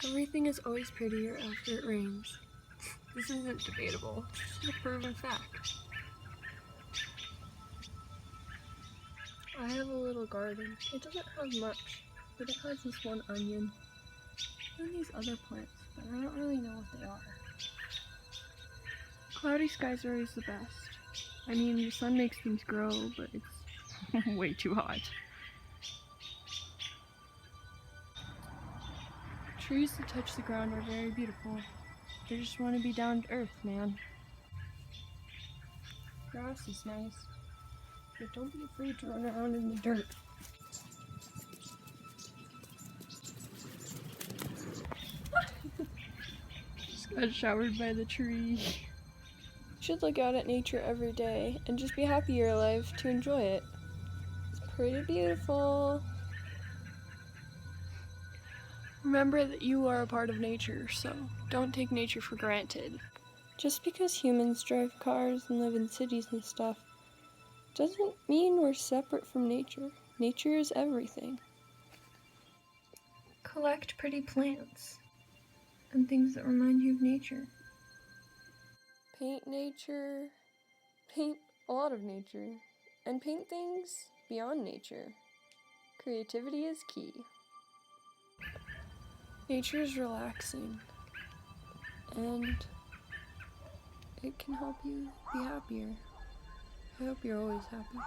Everything is always prettier after it rains. This isn't debatable. This is a proven fact. I have a little garden. It doesn't have much, but it has this one onion and these other plants, but I don't really know what they are. Cloudy skies are always the best. I mean, the sun makes things grow, but it's way too hot. Trees that touch the ground are very beautiful. They just want to be down to earth, man. Grass is nice, but don't be afraid to run around in the dirt. Just got showered by the tree. You should look out at nature every day and just be happy you're alive to enjoy it. It's pretty beautiful. Remember that you are a part of nature, so don't take nature for granted. Just because humans drive cars and live in cities and stuff doesn't mean we're separate from nature. Nature is everything. Collect pretty plants and things that remind you of nature. Paint nature, paint a lot of nature, and paint things beyond nature. Creativity is key. Nature is relaxing, and it can help you be happier. I hope you're always happy.